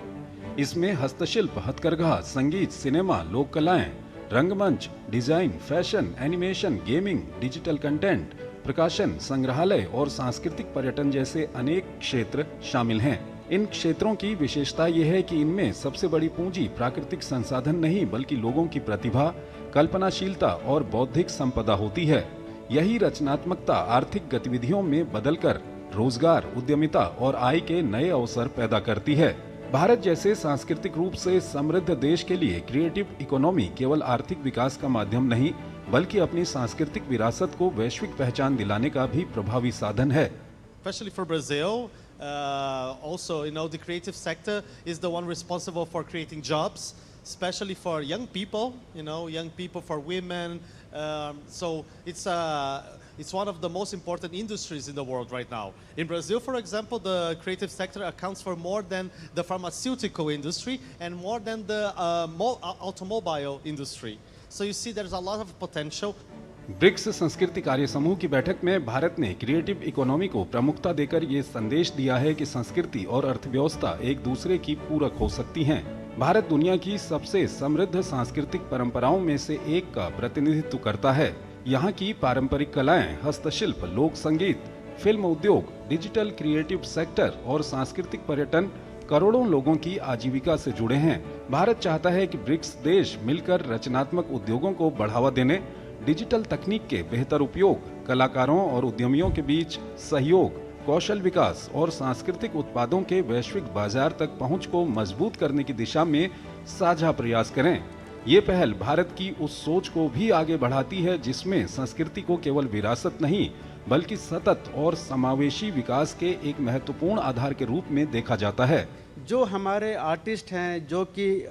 इसमें हस्तशिल्प, हथकरघा, संगीत, सिनेमा, लोक कलाएं, रंगमंच, design, fashion, animation, gaming, digital content, प्रकाशन, संग्रहालय और सांस्कृतिक पर्यटन जैसे अनेक क्षेत्र शामिल हैं। इन क्षेत्रों की विशेषता यह है कि इनमें सबसे बड़ी पूंजी प्राकृतिक संसाधन नहीं बल्कि लोगों की प्रतिभा, कल्पनाशीलता और बौद्धिक संपदा होती है। यही रचनात्मकता आर्थिक गतिविधियों में बदलकर रोजगार, उद्यमिता और आय के नए अवसर पैदा करती है। भारत जैसे सांस्कृतिक रूप से समृद्ध देश के लिए क्रिएटिव इकोनॉमी केवल आर्थिक विकास का माध्यम नहीं बल्कि अपनी सांस्कृतिक विरासत को वैश्विक पहचान दिलाने का भी प्रभावी साधन है। Especially for Brazil, also, the creative sector is the one responsible for creating jobs, especially for young people, for women. So it's one of the most important industries in the world right now. In Brazil, for example, the creative sector accounts for more than the pharmaceutical industry and more than the automobile industry. So you see there's a lot of potential. BRICS संस्कृति कार्य समूह की बैठक में भारत ने creative economy को प्रमुखता देकर ये संदेश दिया है कि संस्कृति और अर्थव्यवस्था एक दूसरे की पूरक हो सकती हैं। भारत दुनिया की सबसे समृद्ध सांस्कृतिक परंपराओं में से एक का प्रतिनिधित्व करता है। यहाँ की पारंपरिक कलाएं, हस्तशिल्प, लोक संगीत, फिल्म उद्योग, डिजिटल क्रिएटिव सेक्टर और सांस्कृतिक पर्यटन करोड़ों लोगों की आजीविका से जुड़े हैं। भारत चाहता है कि ब्रिक्स देश मिलकर रचनात्मक उद्योगों को बढ़ावा देने, डिजिटल तकनीक के बेहतर उपयोग, कलाकारों और उद्यमियों के बीच सहयोग, कौशल विकास और सांस्कृतिक उत्पादों के वैश्विक बाजार तक पहुंच को मजबूत करने की दिशा में साझा प्रयास करें। ये पहल भारत की उस सोच को भी आगे बढ़ाती है जिसमें संस्कृति को केवल विरासत नहीं बल्कि सतत और समावेशी विकास के एक महत्वपूर्ण आधार के रूप में देखा जाता है। जो हमारे आर्टिस्ट हैं जो कि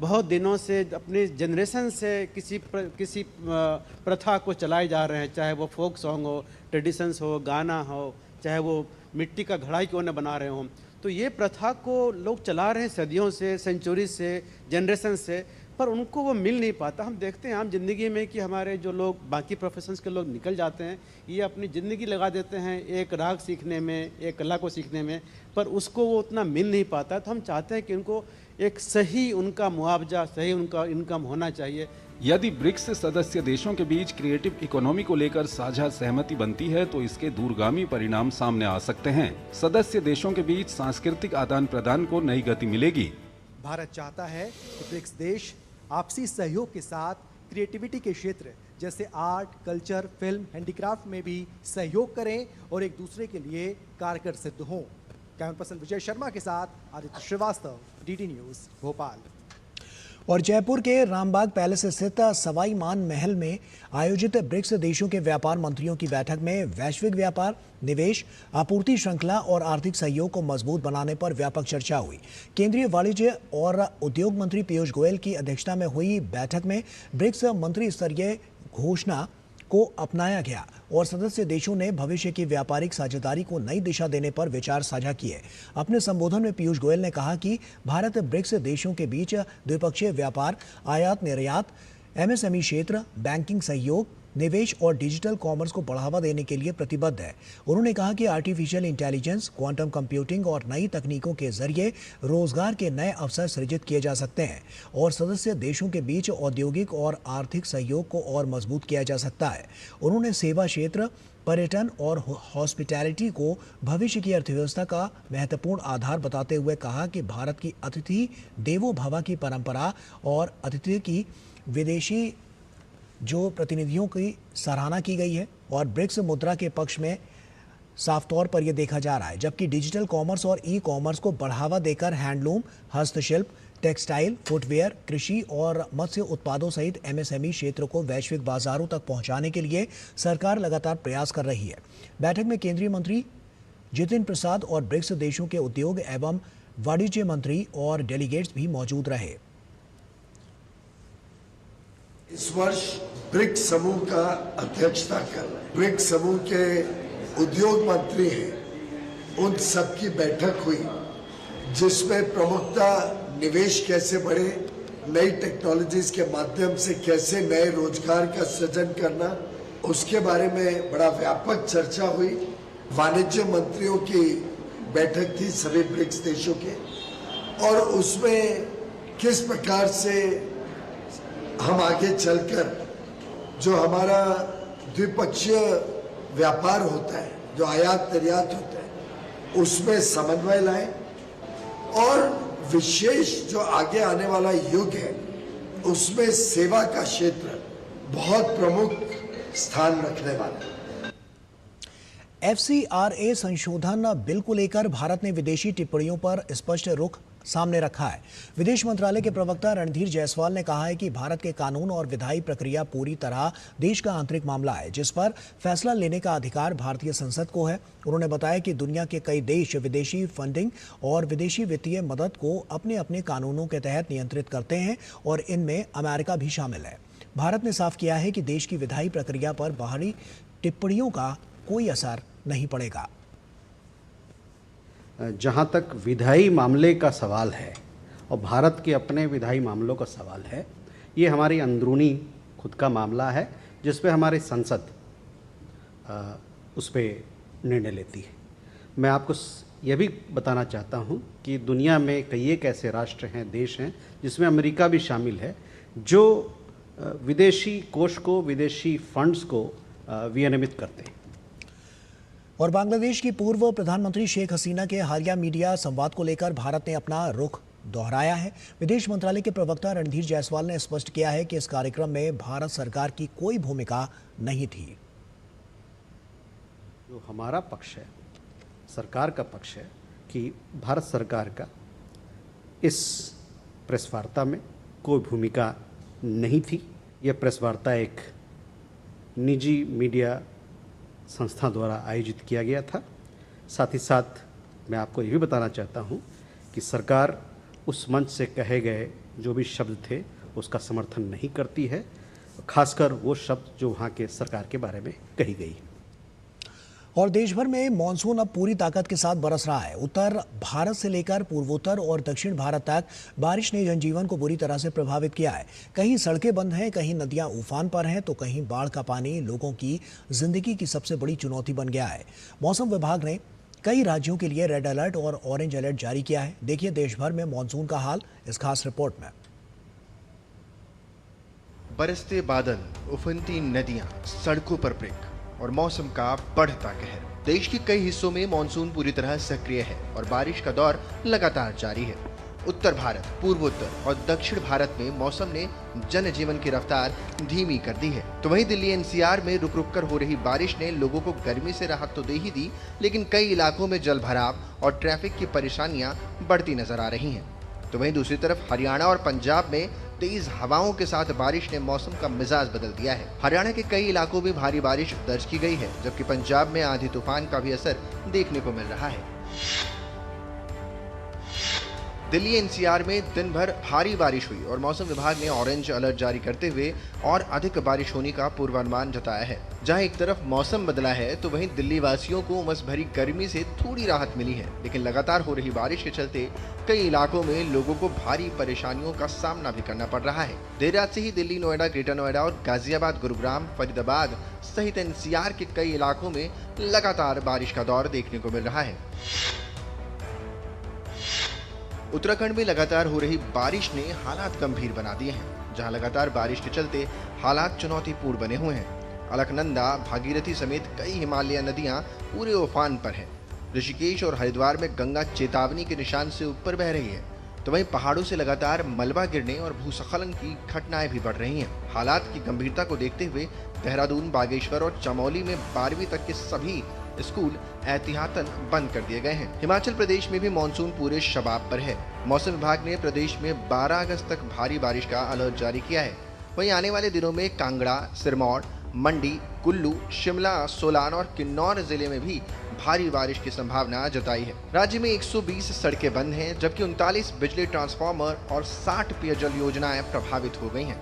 बहुत दिनों से अपने जनरेशन से किसी प्रथा को चलाए जा रहे हैं, चाहे वो फोक सॉन्ग हो, ट्रेडिशंस हो, गाना हो, चाहे वो मिट्टी का घड़ा क्यों न बना रहे हों, तो ये प्रथा को लोग चला रहे हैं सदियों से, सेंचुरी से, जनरेशन से, पर उनको वो मिल नहीं पाता। हम देखते हैं आम जिंदगी में कि हमारे जो लोग बाकी प्रोफेशंस के लोग निकल जाते हैं, ये अपनी ज़िंदगी लगा देते हैं एक राग सीखने में, एक कला को सीखने में, पर उसको वो उतना मिल नहीं पाता। तो हम चाहते हैं कि उनको एक सही उनका मुआवजा, सही उनका इनकम होना चाहिए। यदि ब्रिक्स सदस्य देशों के बीच क्रिएटिव इकोनॉमी को लेकर साझा सहमति बनती है तो इसके दूरगामी परिणाम सामने आ सकते हैं। सदस्य देशों के बीच सांस्कृतिक आदान प्रदान को नई गति मिलेगी। भारत चाहता है कि ब्रिक्स देश आपसी सहयोग के साथ क्रिएटिविटी के क्षेत्र जैसे आर्ट, कल्चर, फिल्म, हैंडीक्राफ्ट में भी सहयोग करें और एक दूसरे के लिए कारगर सिद्ध हों। कैमरा पर्सन विजय शर्मा के साथ आदित्य श्रीवास्तव, डीडी न्यूज़, भोपाल। और जयपुर के रामबाग पैलेस स्थित सवाई मान महल में आयोजित ब्रिक्स देशों के व्यापार मंत्रियों की बैठक में वैश्विक व्यापार, निवेश, आपूर्ति श्रृंखला और आर्थिक सहयोग को मजबूत बनाने पर व्यापक चर्चा हुई। केंद्रीय वाणिज्य और उद्योग मंत्री पीयूष गोयल की अध्यक्षता में हुई बैठक में ब्रिक्स मंत्री स्तरीय घोषणा को अपनाया गया और सदस्य देशों ने भविष्य की व्यापारिक साझेदारी को नई दिशा देने पर विचार साझा किए। अपने संबोधन में पीयूष गोयल ने कहा कि भारत ब्रिक्स देशों के बीच द्विपक्षीय व्यापार, आयात निर्यात, एमएसएमई क्षेत्र, बैंकिंग सहयोग, निवेश और डिजिटल कॉमर्स को बढ़ावा देने के लिए प्रतिबद्ध है। उन्होंने कहा कि आर्टिफिशियल इंटेलिजेंस, क्वांटम कंप्यूटिंग और नई तकनीकों के जरिए रोजगार के नए अवसर सृजित किए जा सकते हैं और सदस्य देशों के बीच औद्योगिक और आर्थिक सहयोग को और मजबूत किया जा सकता है। उन्होंने सेवा क्षेत्र, पर्यटन और हॉस्पिटैलिटी को भविष्य की अर्थव्यवस्था का महत्वपूर्ण आधार बताते हुए कहा कि भारत की अतिथि देवो भव की परंपरा और अतिथि की विदेशी जो प्रतिनिधियों की सराहना की गई है और ब्रिक्स मुद्रा के पक्ष में साफ तौर पर यह देखा जा रहा है, जबकि डिजिटल कॉमर्स और ई कॉमर्स को बढ़ावा देकर हैंडलूम, हस्तशिल्प, टेक्सटाइल, फुटवेयर, कृषि और मत्स्य उत्पादों सहित एमएसएमई क्षेत्र को वैश्विक बाजारों तक पहुंचाने के लिए सरकार लगातार प्रयास कर रही है। बैठक में केंद्रीय मंत्री जितिन प्रसाद और ब्रिक्स देशों के उद्योग एवं वाणिज्य मंत्री और डेलीगेट्स भी मौजूद रहे। इस वर्ष ब्रिक्स समूह का अध्यक्षता कर रहे हैं। ब्रिक्स समूह के उद्योग मंत्री हैं, उन सबकी बैठक हुई जिसमें प्रमुखतः निवेश कैसे बढ़े, नई टेक्नोलॉजीज के माध्यम से कैसे नए रोजगार का सृजन करना, उसके बारे में बड़ा व्यापक चर्चा हुई। वाणिज्य मंत्रियों की बैठक थी सभी ब्रिक्स देशों के, और उसमें किस प्रकार से हम आगे चलकर जो हमारा द्विपक्षीय व्यापार होता है, जो आयात निर्यात होता है, उसमें समन्वय लाएं और विशेष जो आगे आने वाला युग है उसमें सेवा का क्षेत्र बहुत प्रमुख स्थान रखने वाला है। FCRA संशोधन बिल को लेकर भारत ने विदेशी टिप्पणियों पर स्पष्ट रुख सामने रखा है। विदेश मंत्रालय के प्रवक्ता रणधीर जायसवाल ने कहा है कि भारत के कानून और विधायी प्रक्रिया पूरी तरह देश का आंतरिक मामला है, जिस पर फैसला लेने का अधिकार भारतीय संसद को है। उन्होंने बताया कि दुनिया के कई देश विदेशी फंडिंग और विदेशी वित्तीय मदद को अपने अपने कानूनों के तहत नियंत्रित करते हैं और इनमें अमेरिका भी शामिल है। भारत ने साफ किया है कि देश की विधायी प्रक्रिया पर बाहरी टिप्पणियों का कोई असर नहीं पड़ेगा। जहाँ तक विधायी मामले का सवाल है और भारत के अपने विधायी मामलों का सवाल है, ये हमारी अंदरूनी खुद का मामला है जिस पे हमारी संसद उस पर निर्णय लेती है। मैं आपको यह भी बताना चाहता हूँ कि दुनिया में कई एक ऐसे राष्ट्र हैं, देश हैं, जिसमें अमेरिका भी शामिल है, जो विदेशी कोष को, विदेशी फंड्स को विनियमित करते हैं। और बांग्लादेश की पूर्व प्रधानमंत्री शेख हसीना के हालिया मीडिया संवाद को लेकर भारत ने अपना रुख दोहराया है। विदेश मंत्रालय के प्रवक्ता रणधीर जायसवाल ने स्पष्ट किया है कि इस कार्यक्रम में भारत सरकार की कोई भूमिका नहीं थी। जो हमारा पक्ष है, सरकार का पक्ष है कि भारत सरकार का इस प्रेस वार्ता में कोई भूमिका नहीं थी। यह प्रेस वार्ता एक निजी मीडिया संस्था द्वारा आयोजित किया गया था। साथ ही साथ मैं आपको ये भी बताना चाहता हूँ कि सरकार उस मंच से कहे गए जो भी शब्द थे उसका समर्थन नहीं करती है, खासकर वो शब्द जो वहाँ के सरकार के बारे में कही गई। और देश भर में मानसून अब पूरी ताकत के साथ बरस रहा है। उत्तर भारत से लेकर पूर्वोत्तर और दक्षिण भारत तक बारिश ने जनजीवन को बुरी तरह से प्रभावित किया है। कहीं सड़कें बंद हैं, कहीं नदियां उफान पर हैं, तो कहीं बाढ़ का पानी लोगों की जिंदगी की सबसे बड़ी चुनौती बन गया है। मौसम विभाग ने कई राज्यों के लिए रेड अलर्ट और ऑरेंज अलर्ट जारी किया है। देखिए देश भर में मानसून का हाल इस खास रिपोर्ट में। बरसते बादल, उफनती नदियां, सड़कों पर ब्रेक और मौसम का बढ़ता कहर। देश के कई हिस्सों में मानसून पूरी तरह सक्रिय है और बारिश का दौर लगातार जारी है। उत्तर भारत, पूर्वोत्तर और दक्षिण भारत में मौसम ने जनजीवन की रफ्तार धीमी कर दी है, तो वहीं दिल्ली एनसीआर में रुक रुक कर हो रही बारिश ने लोगों को गर्मी से राहत तो दे ही दी, लेकिन कई इलाकों में जल भराव और ट्रैफिक की परेशानियां बढ़ती नजर आ रही हैं। तो वहीं दूसरी तरफ हरियाणा और पंजाब में तेज हवाओं के साथ बारिश ने मौसम का मिजाज बदल दिया है। हरियाणा के कई इलाकों में भारी बारिश दर्ज की गई है, जबकि पंजाब में आंधी तूफान का भी असर देखने को मिल रहा है। दिल्ली एनसीआर में दिन भर भारी बारिश हुई और मौसम विभाग ने ऑरेंज अलर्ट जारी करते हुए और अधिक बारिश होने का पूर्वानुमान जताया है। जहां एक तरफ मौसम बदला है, तो वहीं दिल्ली वासियों को उमस भरी गर्मी से थोड़ी राहत मिली है, लेकिन लगातार हो रही बारिश के चलते कई इलाकों में लोगों को भारी परेशानियों का सामना भी करना पड़ रहा है। देर रात से ही दिल्ली, नोएडा, ग्रेटर नोएडा और गाजियाबाद, गुरुग्राम, फरीदाबाद सहित एनसीआर के कई इलाकों में लगातार बारिश का दौर देखने को मिल रहा है। उत्तराखंड में लगातार हो रही बारिश ने हालात गंभीर बना दिए हैं, जहां लगातार बारिश के चलते हालात चुनौतीपूर्ण बने हुए हैं। अलकनंदा, भागीरथी समेत कई हिमालय नदियां पूरे उफान पर हैं। ऋषिकेश और हरिद्वार में गंगा चेतावनी के निशान से ऊपर बह रही है, तो वहीं पहाड़ों से लगातार मलबा गिरने और भूस्खलन की घटनाएं भी बढ़ रही हैं। हालात की गंभीरता को देखते हुए देहरादून, बागेश्वर और चमोली में 12वीं तक के सभी स्कूल एहतियातन बंद कर दिए गए हैं। हिमाचल प्रदेश में भी मानसून पूरे शबाब पर है। मौसम विभाग ने प्रदेश में 12 अगस्त तक भारी बारिश का अलर्ट जारी किया है। वहीं आने वाले दिनों में कांगड़ा, सिरमौर, मंडी, कुल्लू, शिमला, सोलान और किन्नौर जिले में भी भारी बारिश की संभावना जताई है। राज्य में 120 सड़कें बंद हैं, जबकि 39 बिजली ट्रांसफार्मर और 60 पेयजल योजनाएं प्रभावित हो गई हैं।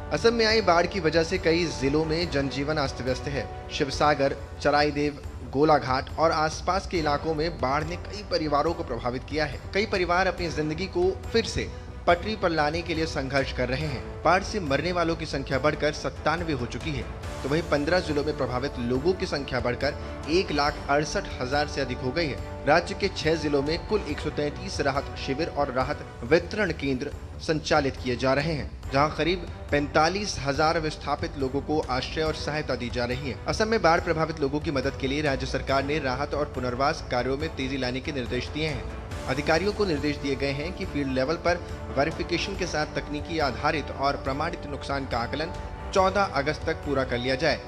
असम में आई बाढ़ की वजह से कई जिलों में जनजीवन अस्त व्यस्त है। शिवसागर, चराईदेव, गोलाघाट और आसपास के इलाकों में बाढ़ ने कई परिवारों को प्रभावित किया है। कई परिवार अपनी जिंदगी को फिर से पटरी पर लाने के लिए संघर्ष कर रहे हैं। बाढ़ से मरने वालों की संख्या बढ़कर 97 हो चुकी है, तो वहीं 15 जिलों में प्रभावित लोगों की संख्या बढ़कर 1,68,000 से अधिक हो गई है। राज्य के 6 जिलों में कुल 133 राहत शिविर और राहत वितरण केंद्र संचालित किए जा रहे हैं। जहां करीब 45,000 विस्थापित लोगों को आश्रय और सहायता दी जा रही है। असम में बाढ़ प्रभावित लोगों की मदद के लिए राज्य सरकार ने राहत और पुनर्वास कार्यों में तेजी लाने के निर्देश दिए हैं। अधिकारियों को निर्देश दिए गए हैं कि फील्ड लेवल पर वेरिफिकेशन के साथ तकनीकी आधारित और प्रमाणित नुकसान का आकलन 14 अगस्त तक पूरा कर लिया जाए,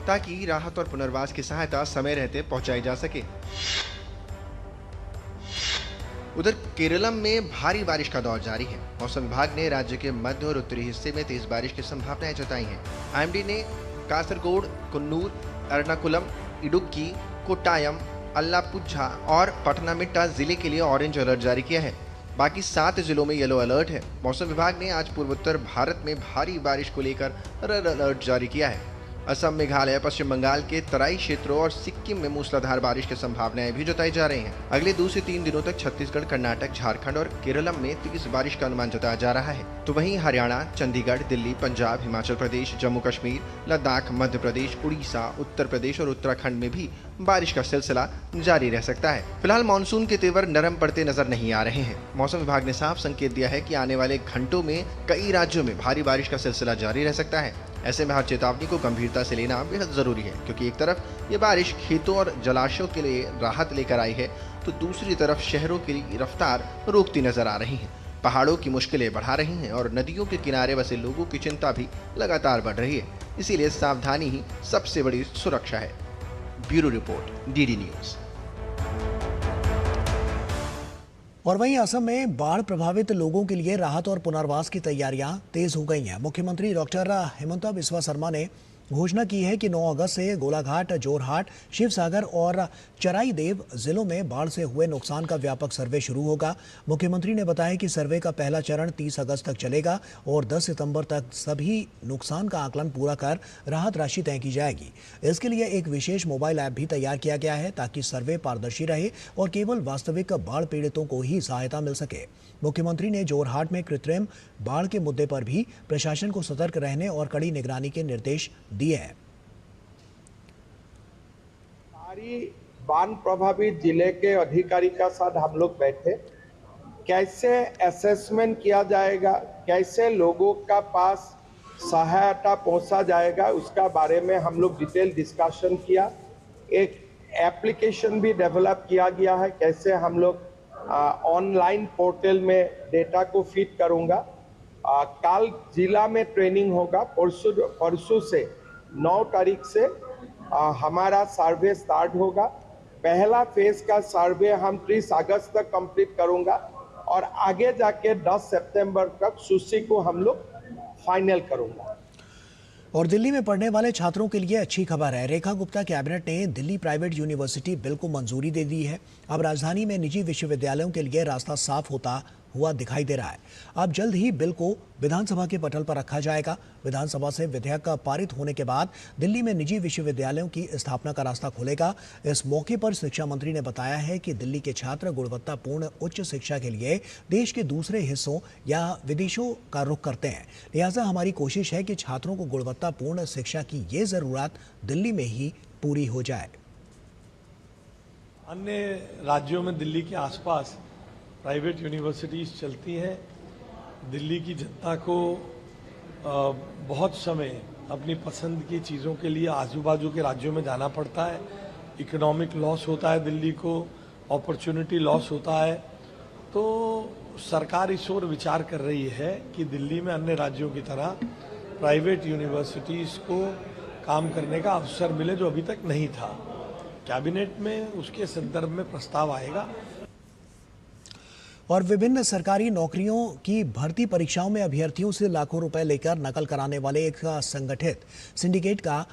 ताकि राहत और पुनर्वास की सहायता समय रहते पहुंचाई जा सके। उधर केरलम में भारी बारिश का दौर जारी है। मौसम विभाग ने राज्य के मध्य और उत्तरी हिस्से में तेज बारिश की संभावनाएं जताई हैं। आईएमडी ने कासरगोड, कुन्नूर, एर्नाकुलम, इडुक्की, कोट्टायम, अल्लापुझा और पटनामिट्टा जिले के लिए ऑरेंज अलर्ट जारी किया है। बाकी 7 जिलों में येलो अलर्ट है। मौसम विभाग ने आज पूर्वोत्तर भारत में भारी बारिश को लेकर रेड अलर्ट जारी किया है। असम, मेघालय, पश्चिम बंगाल के तराई क्षेत्रों और सिक्किम में मूसलाधार बारिश की संभावनाएं भी जताई जा रही हैं। अगले 2 से 3 दिनों तक छत्तीसगढ़, कर्नाटक, झारखंड और केरलम में तेज बारिश का अनुमान जताया जा रहा है। तो वहीं हरियाणा, चंडीगढ़, दिल्ली, पंजाब, हिमाचल प्रदेश, जम्मू कश्मीर, लद्दाख, मध्य प्रदेश, उड़ीसा, उत्तर प्रदेश और उत्तराखंड में भी बारिश का सिलसिला जारी रह सकता है। फिलहाल मानसून के तेवर नरम पड़ते नजर नहीं आ रहे हैं। मौसम विभाग ने साफ संकेत दिया है कि आने वाले घंटों में कई राज्यों में भारी बारिश का सिलसिला जारी रह सकता है। ऐसे में हर चेतावनी को गंभीरता से लेना बेहद जरूरी है, क्योंकि एक तरफ ये बारिश खेतों और जलाशयों के लिए राहत लेकर आई है, तो दूसरी तरफ शहरों की रफ्तार रोकती नजर आ रही है। पहाड़ों की मुश्किलें बढ़ा रही हैं और नदियों के किनारे बसे लोगों की चिंता भी लगातार बढ़ रही है। इसीलिए सावधानी ही सबसे बड़ी सुरक्षा है। Bureau report, DD news. और वहीं असम में बाढ़ प्रभावित लोगों के लिए राहत और पुनर्वास की तैयारियां तेज हो गई हैं। मुख्यमंत्री डॉक्टर हिमंता बिस्वा शर्मा ने घोषणा की है कि 9 अगस्त से गोलाघाट, जोरहाट, शिवसागर और चराईदेव जिलों में बाढ़ से हुए नुकसान का व्यापक सर्वे शुरू होगा। मुख्यमंत्री ने बताया कि सर्वे का पहला चरण 30 अगस्त तक चलेगा और 10 सितंबर तक सभी नुकसान का आकलन पूरा कर राहत राशि तय की जाएगी। इसके लिए एक विशेष मोबाइल ऐप भी तैयार किया गया है, ताकि सर्वे पारदर्शी रहे और केवल वास्तविक बाढ़ पीड़ितों को ही सहायता मिल सके। मुख्यमंत्री ने जोरहाट में कृत्रिम बाढ़ के मुद्दे पर भी प्रशासन को सतर्क रहने और कड़ी निगरानी के निर्देश दिए हैं। सारी बाढ़ प्रभावित जिले के अधिकारी का साथ हम लोग बैठे, कैसे असेसमेंट किया जाएगा, कैसे लोगों का पास सहायता पहुंचा जाएगा, उसका बारे में हम लोग डिटेल डिस्कशन किया। एक एप्लीकेशन भी डेवलप किया गया है, कैसे हम लोग ऑनलाइन पोर्टल में डेटा को फीड करूंगा। कल जिला में ट्रेनिंग होगा। परसों से 9 तारीख से हमारा सर्वे स्टार्ट होगा। पहला फेज का सर्वे हम 30 अगस्त तक कंप्लीट करूंगा और आगे जाके 10 सितंबर तक सूची को हम लोग फाइनल करूंगा। और दिल्ली में पढ़ने वाले छात्रों के लिए अच्छी खबर है। रेखा गुप्ता कैबिनेट ने दिल्ली प्राइवेट यूनिवर्सिटी बिल को मंजूरी दे दी है। अब राजधानी में निजी विश्वविद्यालयों के लिए रास्ता साफ होता हुआ दिखाई दे रहा है। अब जल्द ही बिल को विधानसभा के पटल पर रखा जाएगा। विधानसभा से विधेयक का पारित होने के बाद दिल्ली में निजी विश्वविद्यालयों की स्थापना का रास्ता खुलेगा। इस मौके पर शिक्षा मंत्री ने बताया है कि दिल्ली के छात्र गुणवत्तापूर्ण उच्च शिक्षा के लिए देश के दूसरे हिस्सों या विदेशों का रुख करते हैं। लिहाजा हमारी कोशिश है कि छात्रों को गुणवत्तापूर्ण शिक्षा की ये जरूरत दिल्ली में ही पूरी हो जाए। अन्य राज्यों में दिल्ली के आसपास प्राइवेट यूनिवर्सिटीज़ चलती हैं। दिल्ली की जनता को बहुत समय अपनी पसंद की चीज़ों के लिए आजू बाजू के राज्यों में जाना पड़ता है। इकोनॉमिक लॉस होता है, दिल्ली को अपॉर्चुनिटी लॉस होता है। तो सरकार इस ओर विचार कर रही है कि दिल्ली में अन्य राज्यों की तरह प्राइवेट यूनिवर्सिटीज़ को काम करने का अवसर मिले, जो अभी तक नहीं था। कैबिनेट में उसके संदर्भ में प्रस्ताव आएगा। और विभिन्न सरकारी नौकरियों की भर्ती परीक्षाओं में अभ्यर्थियों से लाखों रुपए लेकर नकल कराने वाले एक संगठित सिंडिकेट का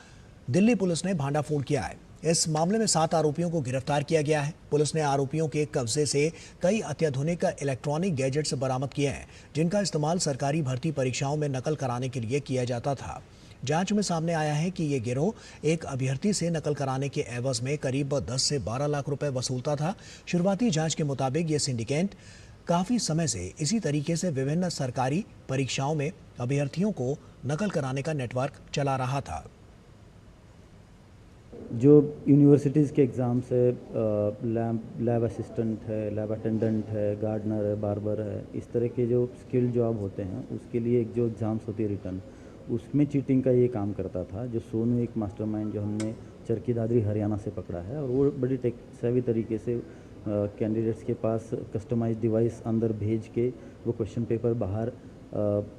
दिल्ली पुलिस ने भांडाफोड़ किया है। इस मामले में 7 आरोपियों को गिरफ्तार किया गया है। पुलिस ने आरोपियों के कब्जे से कई अत्याधुनिक इलेक्ट्रॉनिक गैजेट्स बरामद किए हैं, जिनका इस्तेमाल सरकारी भर्ती परीक्षाओं में नकल कराने के लिए किया जाता था। जांच में सामने आया है कि ये गिरोह एक अभ्यर्थी से नकल कराने के एवज में करीब 10 से 12 लाख रुपए वसूलता था। शुरुआती जांच के मुताबिक ये सिंडिकेट काफी समय से इसी तरीके से विभिन्न सरकारी परीक्षाओं में अभ्यर्थियों को नकल कराने का नेटवर्क चला रहा था। जो यूनिवर्सिटीज़ के एग्ज़ाम्स है, लैब असिस्टेंट है, लैब अटेंडेंट है, गार्डनर है, बार्बर है, इस तरह के जो स्किल जॉब होते हैं उसके लिए एक जो एग्ज़ाम्स होती है रिटर्न, उसमें चीटिंग का ये काम करता था। जो सोनू एक मास्टरमाइंड जो हमने चरखी दादरी हरियाणा से पकड़ा है, और वो बड़ी टेक सेवी तरीके से कैंडिडेट्स के पास कस्टमाइज डिवाइस अंदर भेज के वो क्वेश्चन पेपर बाहर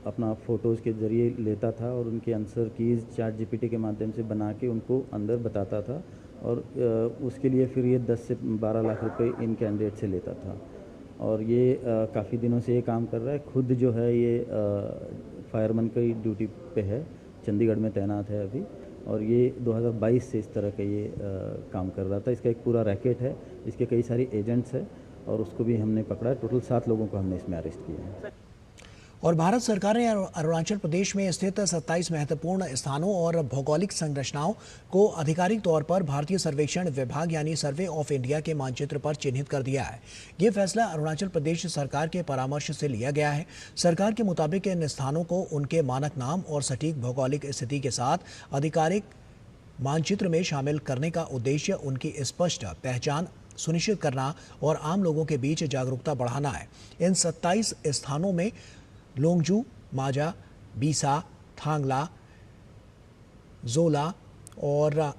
अपना फ़ोटोज़ के ज़रिए लेता था और उनके आंसर कीज़ चैट जीपीटी के माध्यम से बना के उनको अंदर बताता था, और उसके लिए फिर ये 10 से 12 लाख रुपए इन कैंडिडेट से लेता था। और ये काफ़ी दिनों से ये काम कर रहा है। खुद जो है ये फायरमैन की ड्यूटी पे है, चंडीगढ़ में तैनात है अभी, और ये 2022 से इस तरह का ये काम कर रहा था। इसका एक पूरा रैकेट है, इसके कई सारे एजेंट्स हैं और उसको भी हमने पकड़ा है। टोटल 7 लोगों को हमने इसमें अरेस्ट किया है। और भारत सरकार ने अरुणाचल प्रदेश में स्थित 27 महत्वपूर्ण स्थानों और भौगोलिक संरचनाओं को आधिकारिक तौर पर भारतीय सर्वेक्षण विभाग यानी सर्वे ऑफ इंडिया के मानचित्र पर चिन्हित कर दिया है। ये फैसला अरुणाचल प्रदेश सरकार के परामर्श से लिया गया है। सरकार के मुताबिक इन स्थानों को उनके मानक नाम और सटीक भौगोलिक स्थिति के साथ आधिकारिक मानचित्र में शामिल करने का उद्देश्य उनकी स्पष्ट पहचान सुनिश्चित करना और आम लोगों के बीच जागरूकता बढ़ाना है। इन 27 स्थानों में लोंगजू, माजा, बीसा, थांगला, जोला और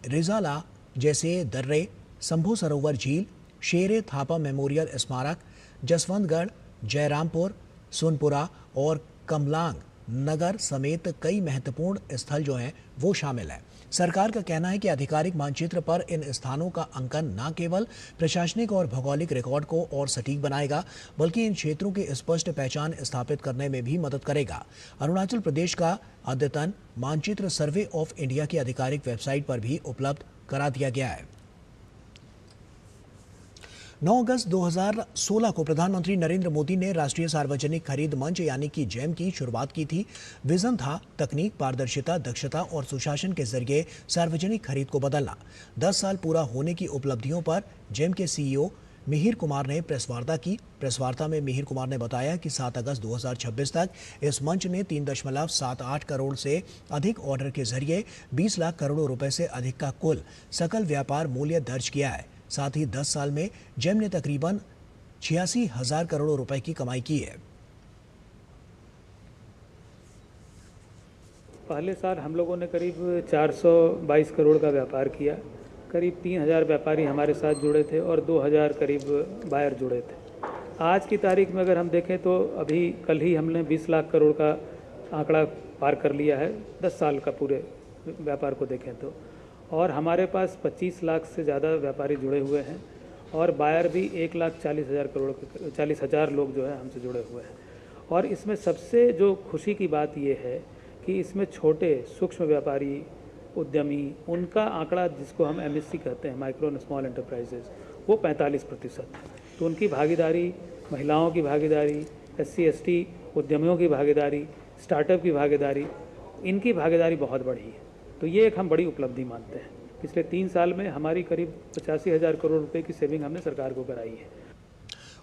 रिजाला जैसे दर्रे, शंभू सरोवर झील, शेरे थापा मेमोरियल स्मारक, जसवंतगढ़, जयरामपुर, सोनपुरा और कमलांग नगर समेत कई महत्वपूर्ण स्थल जो हैं वो शामिल हैं। सरकार का कहना है कि आधिकारिक मानचित्र पर इन स्थानों का अंकन न केवल प्रशासनिक और भौगोलिक रिकॉर्ड को और सटीक बनाएगा, बल्कि इन क्षेत्रों की स्पष्ट पहचान स्थापित करने में भी मदद करेगा। अरुणाचल प्रदेश का अद्यतन मानचित्र सर्वे ऑफ इंडिया की आधिकारिक वेबसाइट पर भी उपलब्ध करा दिया गया है। 9 अगस्त 2016 को प्रधानमंत्री नरेंद्र मोदी ने राष्ट्रीय सार्वजनिक खरीद मंच यानी कि जेम की शुरुआत की थी। विजन था तकनीक, पारदर्शिता, दक्षता और सुशासन के जरिए सार्वजनिक खरीद को बदलना। 10 साल पूरा होने की उपलब्धियों पर जेम के सीईओ मिहिर कुमार ने प्रेस वार्ता की। प्रेस वार्ता में मिहिर कुमार ने बताया कि 7 अगस्त 2026 तक इस मंच ने 3.78 करोड़ से अधिक ऑर्डर के जरिए 20 लाख करोड़ रुपए से अधिक का कुल सकल व्यापार मूल्य दर्ज किया है। साथ ही 10 साल में जेम ने तकरीबन 86,000 करोड़ रुपए की कमाई की है। पहले साल हम लोगों ने करीब 422 करोड़ का व्यापार किया। करीब 3,000 व्यापारी हमारे साथ जुड़े थे और 2,000 करीब बायर जुड़े थे। आज की तारीख में अगर हम देखें तो अभी कल ही हमने 20 लाख करोड़ का आंकड़ा पार कर लिया है 10 साल का पूरे व्यापार को देखें तो। और हमारे पास 25 लाख से ज़्यादा व्यापारी जुड़े हुए हैं और बायर भी 1,40,000 लोग जो है हमसे जुड़े हुए हैं। और इसमें सबसे जो खुशी की बात ये है कि इसमें छोटे सूक्ष्म व्यापारी, उद्यमी, उनका आंकड़ा जिसको हम MSC कहते हैं, माइक्रो एंड स्मॉल एंटरप्राइजेज, वो 45% है। तो उनकी भागीदारी, महिलाओं की भागीदारी, SC/ST उद्यमियों की भागीदारी, स्टार्टअप की भागीदारी, इनकी भागीदारी बहुत बढ़ी है। तो ये एक हम बड़ी उपलब्धि मानते हैं। पिछले 3 साल में हमारी करीब 85,000 करोड़ रुपए की सेविंग हमने सरकार को कराई है।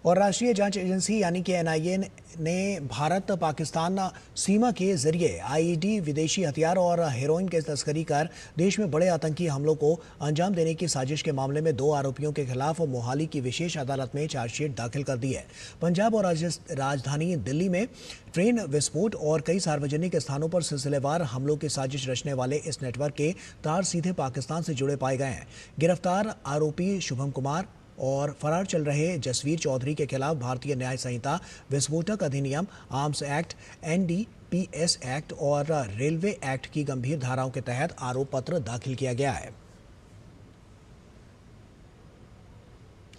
और राष्ट्रीय जांच एजेंसी यानी कि NIA ने भारत पाकिस्तान सीमा के जरिए IED, विदेशी हथियार और हेरोइन के तस्करी कर देश में बड़े आतंकी हमलों को अंजाम देने की साजिश के मामले में 2 आरोपियों के खिलाफ मोहाली की विशेष अदालत में चार्जशीट दाखिल कर दी है। पंजाब और राजधानी दिल्ली में ट्रेन विस्फोट और कई सार्वजनिक स्थानों पर सिलसिलेवार हमलों की साजिश रचने वाले इस नेटवर्क के तार सीधे पाकिस्तान से जुड़े पाए गए हैं। गिरफ्तार आरोपी शुभम कुमार और फरार चल रहे जसवीर चौधरी के खिलाफ भारतीय न्याय संहिता, विस्फोटक अधिनियम, आर्म्स एक्ट, NDPS एक्ट और रेलवे एक्ट की गंभीर धाराओं के तहत आरोप पत्र दाखिल किया गया है।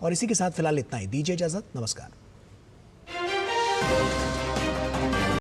और इसी के साथ फिलहाल इतना ही। दीजिए इजाजत। नमस्कार।